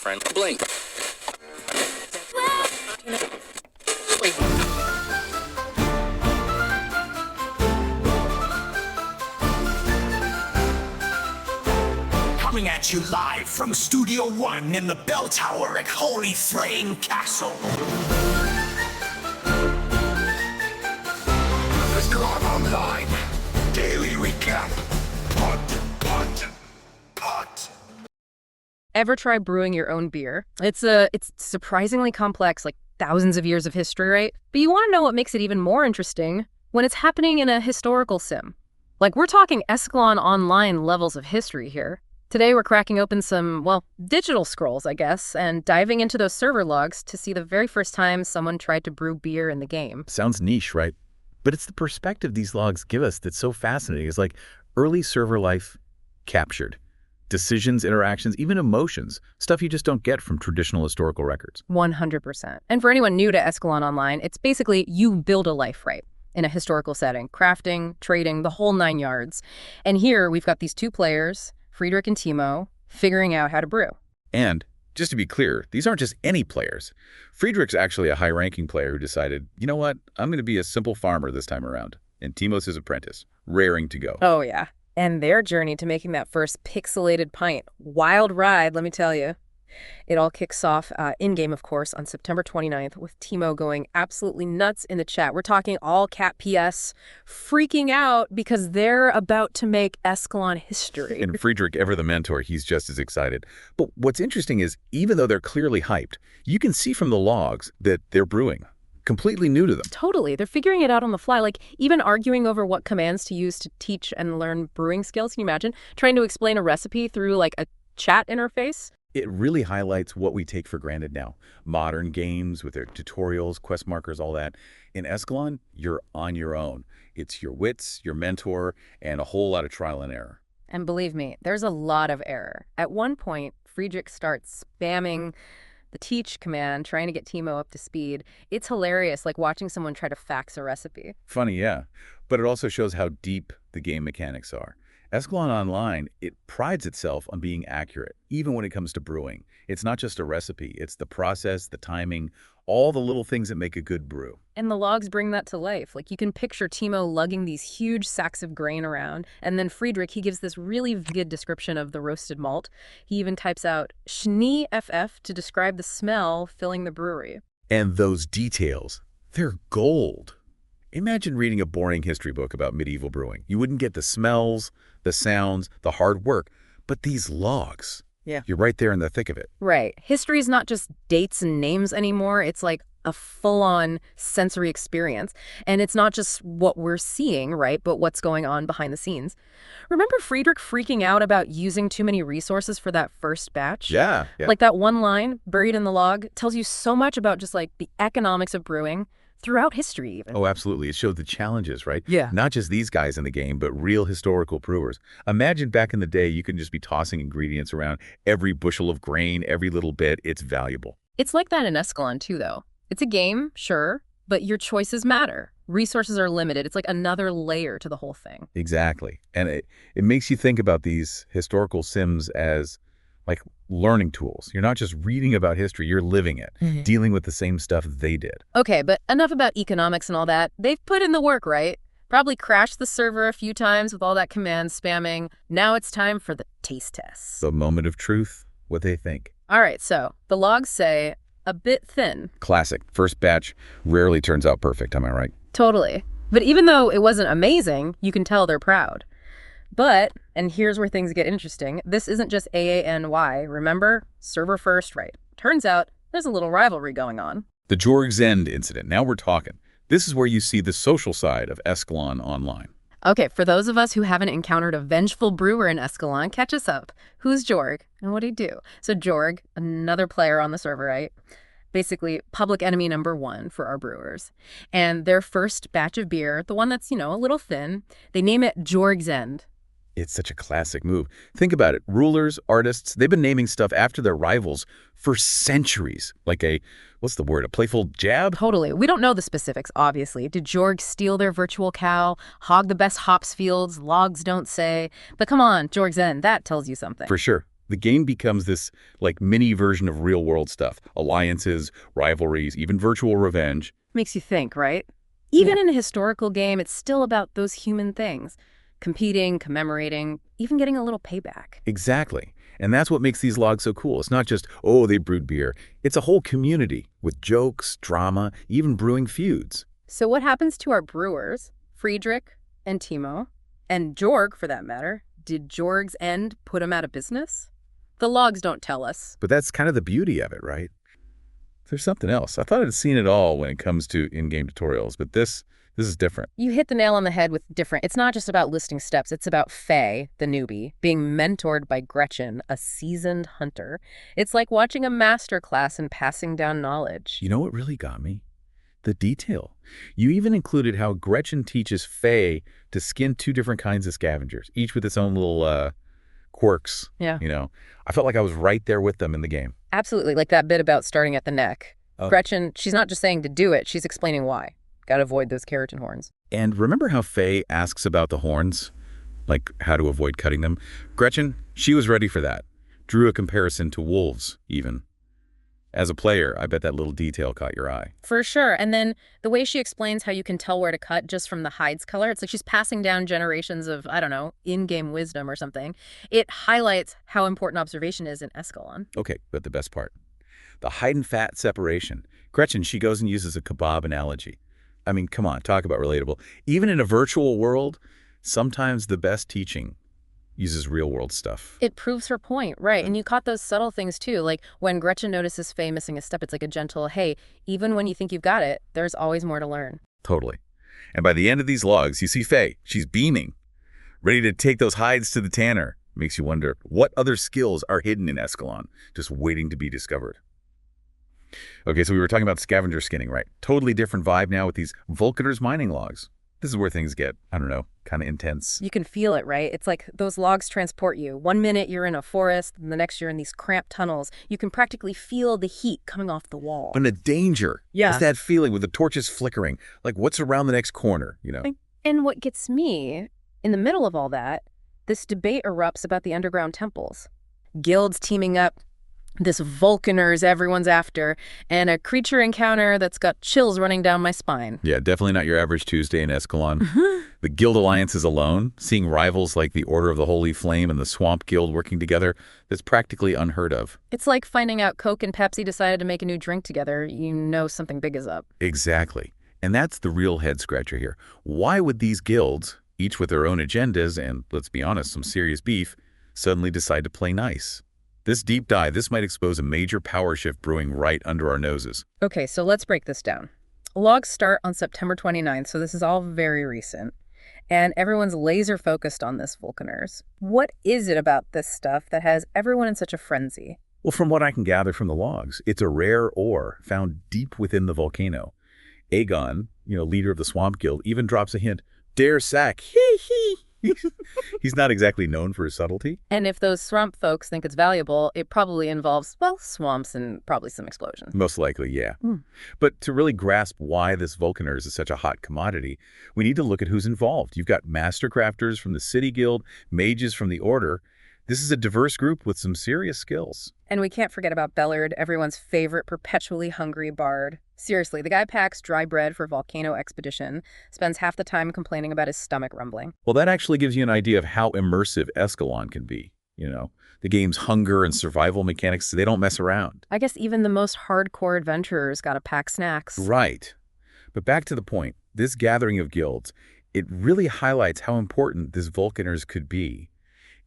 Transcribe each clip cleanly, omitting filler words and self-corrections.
friend. Blink. Coming at you live from Studio One in the bell tower at Holy Flame Castle. Escalon Online. Daily recap. Pot. Ever try brewing your own beer? It's surprisingly complex, like thousands of years of history, right? But you want to know what makes it even more interesting when it's happening in a historical sim. Like, we're talking Escalon Online levels of history here. Today, we're cracking open some, well, digital scrolls, I guess, and diving into those server logs to see the very first time someone tried to brew beer in the game. Sounds niche, right? But it's the perspective these logs give us that's so fascinating. It's like early server life captured. Decisions, interactions, even emotions, stuff you just don't get from traditional historical records. 100%. And for anyone new to Escalon Online, it's basically you build a life, right? In a historical setting, crafting, trading, the whole 9 yards. And here we've got these two players, Friedrich and Timo, figuring out how to brew. And just to be clear, these aren't just any players. Friedrich's actually a high-ranking player who decided, you know what, I'm going to be a simple farmer this time around. And Timo's his apprentice, raring to go. Oh, yeah. And their journey to making that first pixelated pint. Wild ride, let me tell you. It all kicks off in-game, of course, on September 29th with Timo going absolutely nuts in the chat. We're talking all cap PS, freaking out because they're about to make Escalon history. And Friedrich, ever the mentor, he's just as excited. But what's interesting is, even though they're clearly hyped, you can see from the logs that they're brewing. Completely new to them. Totally. They're figuring it out on the fly, like even arguing over what commands to use to teach and learn brewing skills. Can you imagine? Trying to explain a recipe through like a chat interface. It really highlights what we take for granted now. Modern games with their tutorials, quest markers, all that. In Escalon, you're on your own. It's your wits, your mentor, and a whole lot of trial and error. And believe me, there's a lot of error. At one point, Friedrich starts spamming the teach command, trying to get Timo up to speed. It's hilarious, like watching someone try to fax a recipe. Funny, yeah. But it also shows how deep the game mechanics are. Escalon Online, it prides itself on being accurate, even when it comes to brewing. It's not just a recipe, it's the process, the timing, all the little things that make a good brew. And the logs bring that to life. Like, you can picture Timo lugging these huge sacks of grain around, and then Friedrich, he gives this really good description of the roasted malt. He even types out Schnee FF to describe the smell filling the brewery. And those details, they're gold. Imagine reading a boring history book about medieval brewing. You wouldn't get the smells, the sounds, the hard work, but these logs. Yeah. You're right there in the thick of it. Right. History is not just dates and names anymore. It's like a full-on sensory experience. And it's not just what we're seeing, right, but what's going on behind the scenes. Remember Friedrich freaking out about using too many resources for that first batch? Yeah. Like that one line buried in the log tells you so much about just like the economics of brewing throughout history even. Oh, absolutely. It showed the challenges, right? Yeah. Not just these guys in the game, but real historical brewers. Imagine back in the day, you can just be tossing ingredients around every bushel of grain, every little bit. It's valuable. It's like that in Escalon too, though. It's a game, sure, but your choices matter. Resources are limited. It's like another layer to the whole thing. Exactly. And it makes you think about these historical sims as like learning tools. You're not just reading about history, you're living it, dealing with the same stuff they did. Okay, but enough about economics and all that. They've put in the work, right? Probably crashed the server a few times with all that command spamming. Now it's time for the taste test. The moment of truth, what they think. All right, so the logs say a bit thin. Classic. First batch rarely turns out perfect, am I right? Totally. But even though it wasn't amazing, you can tell they're proud. But, and here's where things get interesting, this isn't just AANY, remember? Server first, right? Turns out there's a little rivalry going on. The Jorg's End incident. Now we're talking. This is where you see the social side of Escalon Online. Okay, for those of us who haven't encountered a vengeful brewer in Escalon, catch us up. Who's Jorg and what did he do? So Jorg, another player on the server, right? Basically public enemy number one for our brewers. And their first batch of beer, the one that's, a little thin, they name it Jorg's End. It's such a classic move. Think about it. Rulers, artists, they've been naming stuff after their rivals for centuries. Like a playful jab? Totally. We don't know the specifics, obviously. Did Jorg steal their virtual cow, hog the best hops fields? Logs don't say. But come on, Jorg's End, that tells you something. For sure. The game becomes this, like, mini version of real-world stuff. Alliances, rivalries, even virtual revenge. Makes you think, right? Even in a historical game, it's still about those human things. Competing, commemorating, even getting a little payback. Exactly. And that's what makes these logs so cool. It's not just, oh, they brewed beer. It's a whole community with jokes, drama, even brewing feuds. So what happens to our brewers, Friedrich and Timo, and Jorg, for that matter? Did Jorg's end put him out of business? The logs don't tell us. But that's kind of the beauty of it, right? There's something else. I thought I'd seen it all when it comes to in-game tutorials, but this is different. You hit the nail on the head with different. It's not just about listing steps. It's about Faye, the newbie, being mentored by Gretchen, a seasoned hunter. It's like watching a master class and passing down knowledge. You know what really got me? The detail. You even included how Gretchen teaches Faye to skin 2 different kinds of scavengers, each with its own little quirks. Yeah. You know, I felt like I was right there with them in the game. Absolutely, like that bit about starting at the neck. Oh. Gretchen, she's not just saying to do it, she's explaining why. Got to avoid those keratin horns. And remember how Faye asks about the horns? Like how to avoid cutting them? Gretchen, she was ready for that. Drew a comparison to wolves, even. As a player, I bet that little detail caught your eye. For sure. And then the way she explains how you can tell where to cut just from the hide's color, it's like she's passing down generations of, I don't know, in-game wisdom or something. It highlights how important observation is in Escalon. Okay, but the best part. The hide and fat separation. Gretchen, she goes and uses a kebab analogy. I mean, come on, talk about relatable. Even in a virtual world, sometimes the best teaching uses real-world stuff. It proves her point, right? And you caught those subtle things, too. Like when Gretchen notices Faye missing a step, it's like a gentle, hey, even when you think you've got it, there's always more to learn. Totally. And by the end of these logs, you see Faye. She's beaming, ready to take those hides to the tanner. Makes you wonder what other skills are hidden in Escalon, just waiting to be discovered. Okay, so we were talking about scavenger skinning, right? Totally different vibe now with these Vulcaner's mining logs. This is where things get, I don't know, kind of intense. You can feel it, right? It's like those logs transport you. One minute you're in a forest, and the next you're in these cramped tunnels. You can practically feel the heat coming off the wall. And the danger. Yeah. It's that feeling with the torches flickering, like what's around the next corner, you know? And what gets me, in the middle of all that, this debate erupts about the underground temples. Guilds teaming up, this Vulcaners everyone's after, and a creature encounter that's got chills running down my spine. Yeah, definitely not your average Tuesday in Escalon. The guild alliances alone, seeing rivals like the Order of the Holy Flame and the Swamp Guild working together, that's practically unheard of. It's like finding out Coke and Pepsi decided to make a new drink together. You know something big is up. Exactly. And that's the real head-scratcher here. Why would these guilds, each with their own agendas and, let's be honest, some serious beef, suddenly decide to play nice? This deep dive, this might expose a major power shift brewing right under our noses. Okay, so let's break this down. Logs start on September 29th, so this is all very recent. And everyone's laser focused on this Vulcaners. What is it about this stuff that has everyone in such a frenzy? Well, from what I can gather from the logs, it's a rare ore found deep within the volcano. Aegon, leader of the Swamp Guild, even drops a hint, dare sack, hee hee. He's not exactly known for his subtlety. And if those swamp folks think it's valuable, it probably involves, well, swamps and probably some explosions. Most likely, yeah. But to really grasp why this Vulcaners is such a hot commodity, we need to look at who's involved. You've got master crafters from the City Guild, mages from the Order. This is a diverse group with some serious skills. And we can't forget about Bellard, everyone's favorite perpetually hungry bard. Seriously, the guy packs dry bread for Volcano Expedition, spends half the time complaining about his stomach rumbling. Well, that actually gives you an idea of how immersive Escalon can be. The game's hunger and survival mechanics, they don't mess around. I guess even the most hardcore adventurers gotta pack snacks. Right. But back to the point, this gathering of guilds, it really highlights how important this Vulcaners could be.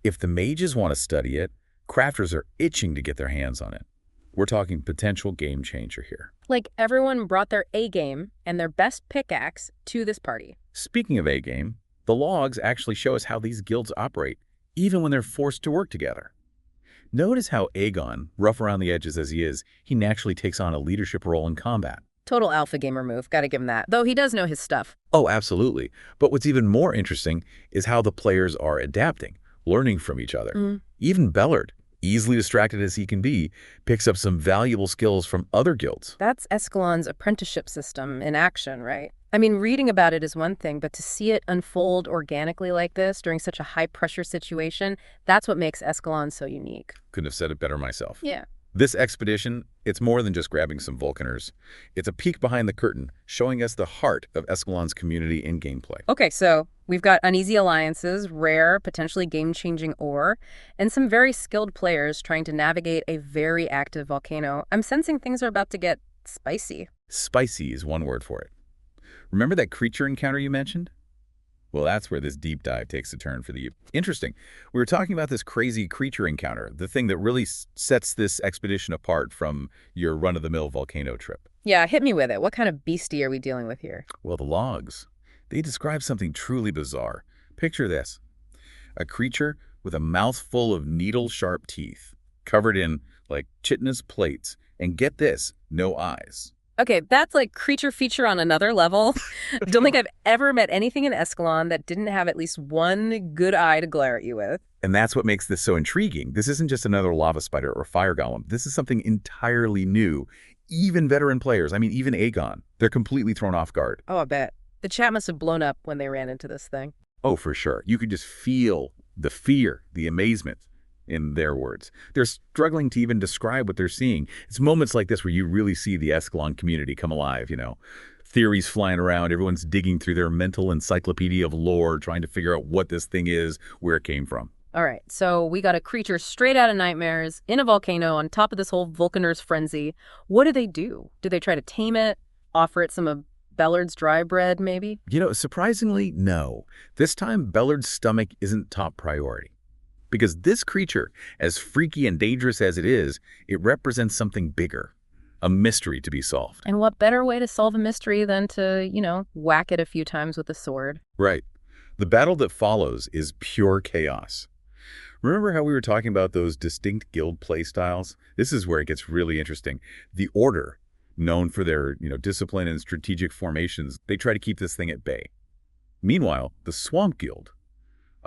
If the mages want to study it, crafters are itching to get their hands on it. We're talking potential game changer here. Like everyone brought their A-game and their best pickaxe to this party. Speaking of A-game, the logs actually show us how these guilds operate, even when they're forced to work together. Notice how Aegon, rough around the edges as he is, he naturally takes on a leadership role in combat. Total alpha gamer move, gotta give him that. Though he does know his stuff. Oh, absolutely. But what's even more interesting is how the players are adapting, learning from each other. Even Bellard, easily distracted as he can be, picks up some valuable skills from other guilds. That's Escalon's apprenticeship system in action, right? I mean, reading about it is one thing, but to see it unfold organically like this during such a high-pressure situation, that's what makes Escalon so unique. Couldn't have said it better myself. Yeah. This expedition, it's more than just grabbing some Vulcaners. It's a peek behind the curtain, showing us the heart of Escalon's community in gameplay. Okay, so we've got uneasy alliances, rare, potentially game-changing ore, and some very skilled players trying to navigate a very active volcano. I'm sensing things are about to get spicy. Spicy is one word for it. Remember that creature encounter you mentioned? Well, that's where this deep dive takes a turn for the... Interesting. We were talking about this crazy creature encounter, the thing that really sets this expedition apart from your run-of-the-mill volcano trip. Yeah, hit me with it. What kind of beastie are we dealing with here? Well, the logs. They describe something truly bizarre. Picture this. A creature with a mouthful of needle-sharp teeth, covered in, like, chitinous plates, and get this, no eyes. Okay, that's like creature feature on another level. Don't think I've ever met anything in Escalon that didn't have at least one good eye to glare at you with. And that's what makes this so intriguing. This isn't just another lava spider or fire golem. This is something entirely new. Even veteran players, I mean, even Aegon, they're completely thrown off guard. Oh, I bet. The chat must have blown up when they ran into this thing. Oh, for sure. You could just feel the fear, the amazement in their words. They're struggling to even describe what they're seeing. It's moments like this where you really see the Escalon community come alive, you know. Theories flying around, everyone's digging through their mental encyclopedia of lore, trying to figure out what this thing is, where it came from. All right, so we got a creature straight out of nightmares in a volcano on top of this whole Vulcaner's frenzy. What do they do? Do they try to tame it? Offer it some of Bellard's dry bread, maybe? You know, surprisingly, no. This time, Bellard's stomach isn't top priority. Because this creature, as freaky and dangerous as it is, it represents something bigger, a mystery to be solved. And what better way to solve a mystery than to, you know, whack it a few times with a sword? Right. The battle that follows is pure chaos. Remember how we were talking about those distinct guild play styles? This is where it gets really interesting. The Order, known for their, discipline and strategic formations, they try to keep this thing at bay. Meanwhile, the Swamp Guild,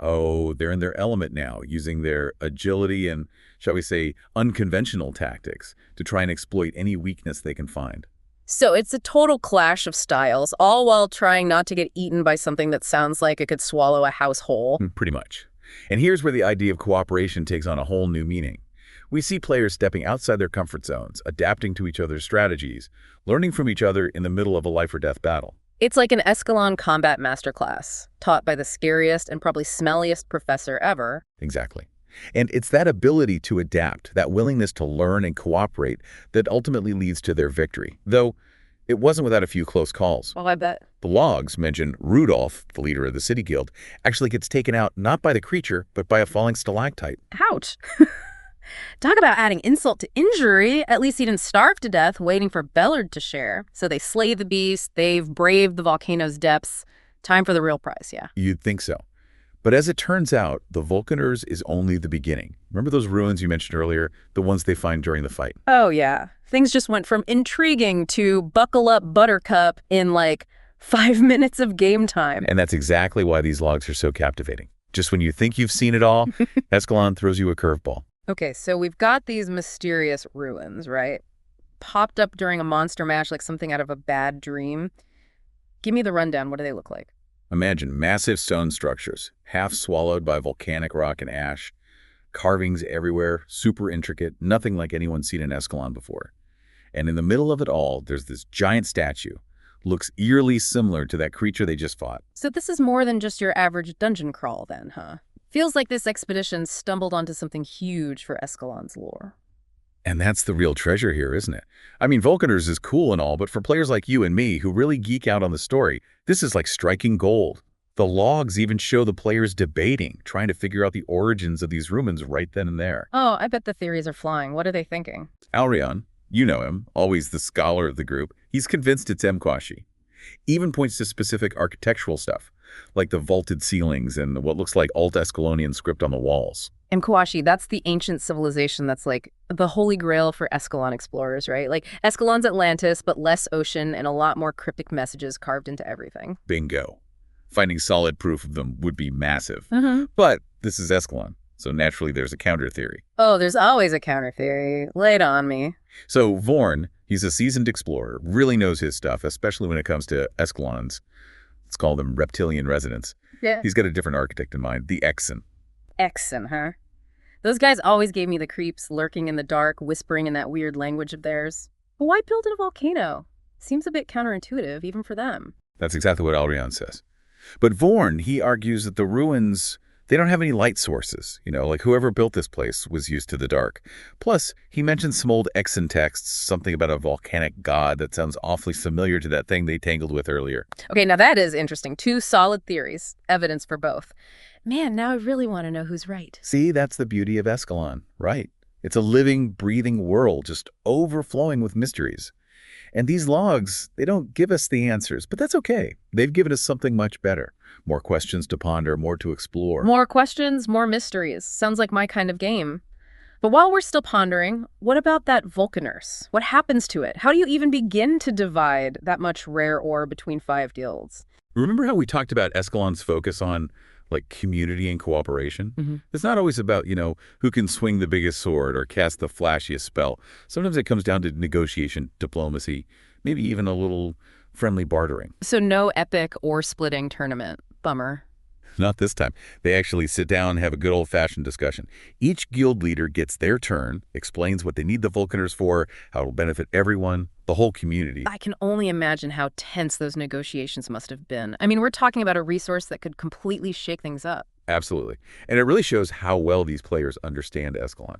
oh, they're in their element now, using their agility and, shall we say, unconventional tactics to try and exploit any weakness they can find. So it's a total clash of styles, all while trying not to get eaten by something that sounds like it could swallow a house whole. Pretty much. And here's where the idea of cooperation takes on a whole new meaning. We see players stepping outside their comfort zones, adapting to each other's strategies, learning from each other in the middle of a life-or-death battle. It's like an Escalon combat masterclass, taught by the scariest and probably smelliest professor ever. Exactly. And it's that ability to adapt, that willingness to learn and cooperate, that ultimately leads to their victory. Though, it wasn't without a few close calls. Well, I bet. The logs mention Rudolph, the leader of the City Guild, actually gets taken out not by the creature, but by a falling stalactite. Ouch. Talk about adding insult to injury. At least he didn't starve to death waiting for Bellard to share. So they slay the beast. They've braved the volcano's depths. Time for the real prize, yeah. You'd think so. But as it turns out, the Vulcaners is only the beginning. Remember those ruins you mentioned earlier? The ones they find during the fight? Oh, yeah. Things just went from intriguing to buckle up buttercup in like 5 minutes of game time. And that's exactly why these logs are so captivating. Just when you think you've seen it all, Escalon throws you a curveball. Okay, so we've got these mysterious ruins, right? Popped up during a monster match like something out of a bad dream. Give me the rundown. What do they look like? Imagine massive stone structures, half swallowed by volcanic rock and ash, carvings everywhere, super intricate, nothing like anyone's seen in Escalon before. And in the middle of it all, there's this giant statue. Looks eerily similar to that creature they just fought. So this is more than just your average dungeon crawl then, huh? Feels like this expedition stumbled onto something huge for Escalon's lore. And that's the real treasure here, isn't it? I mean, Vulcaners is cool and all, but for players like you and me who really geek out on the story, this is like striking gold. The logs even show the players debating, trying to figure out the origins of these ruins right then and there. Oh, I bet the theories are flying. What are they thinking? Alrion, you know him, always the scholar of the group, he's convinced it's Mkwashi. Even points to specific architectural stuff, like the vaulted ceilings and what looks like Alt Escalonian script on the walls. Mkwashi, that's the ancient civilization that's like the holy grail for Escalon explorers, right? Like Escalon's Atlantis, but less ocean and a lot more cryptic messages carved into everything. Bingo. Finding solid proof of them would be massive. Mm-hmm. But this is Escalon, So naturally, there's a counter theory. Oh, there's always a counter theory. Lay it on me. So Vorn, he's a seasoned explorer, really knows his stuff, especially when it comes to Escalons. Let's call them reptilian residents. Yeah. He's got a different architect in mind, the Exon. Exon, huh? Those guys always gave me the creeps, lurking in the dark, whispering in that weird language of theirs. But why build in a volcano? Seems a bit counterintuitive, even for them. That's exactly what Alrion says. But Vorn, he argues that the ruins, they don't have any light sources. Like whoever built this place was used to the dark. Plus, he mentions some old Exon texts, something about a volcanic god that sounds awfully familiar to that thing they tangled with earlier. Okay, now that is interesting. Two solid theories, evidence for both. Man, now I really want to know who's right. See, that's the beauty of Escalon, right? It's a living, breathing world, just overflowing with mysteries. And these logs, they don't give us the answers, but that's okay. They've given us something much better. More questions to ponder, more to explore. More questions, more mysteries. Sounds like my kind of game. But while we're still pondering, what about that Vulcaners? What happens to it? How do you even begin to divide that much rare ore between 5 guilds? Remember how we talked about Escalon's focus on community and cooperation? It's not always about, who can swing the biggest sword or cast the flashiest spell. Sometimes it comes down to negotiation, diplomacy, maybe even a little friendly bartering. So no epic ore-splitting tournament. Bummer. Not this time. They actually sit down and have a good old-fashioned discussion. Each guild leader gets their turn, explains what they need the Vulcaners for, how it'll benefit everyone, the whole community. I can only imagine how tense those negotiations must have been. I mean, we're talking about a resource that could completely shake things up. Absolutely. And it really shows how well these players understand Escalon,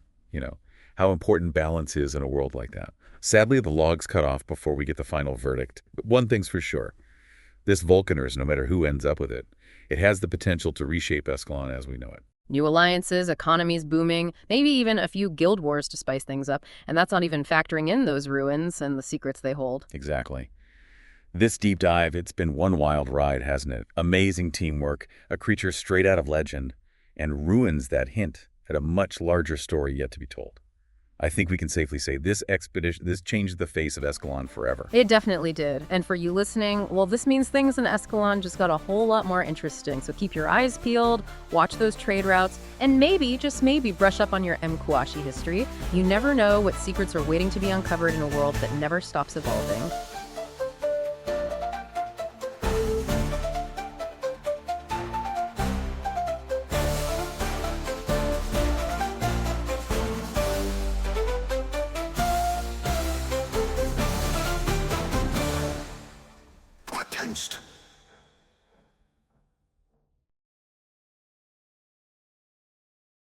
how important balance is in a world like that. Sadly, the log's cut off before we get the final verdict. But one thing's for sure. This Vulcaners, no matter who ends up with it, it has the potential to reshape Escalon as we know it. New alliances, economies booming, maybe even a few guild wars to spice things up. And that's not even factoring in those ruins and the secrets they hold. Exactly. This deep dive, it's been one wild ride, hasn't it? Amazing teamwork, a creature straight out of legend, and ruins that hint at a much larger story yet to be told. I think we can safely say this expedition, this changed the face of Escalon forever. It definitely did. And for you listening, well, this means things in Escalon just got a whole lot more interesting. So keep your eyes peeled, watch those trade routes, and maybe, just maybe, brush up on your Mkwashi history. You never know what secrets are waiting to be uncovered in a world that never stops evolving.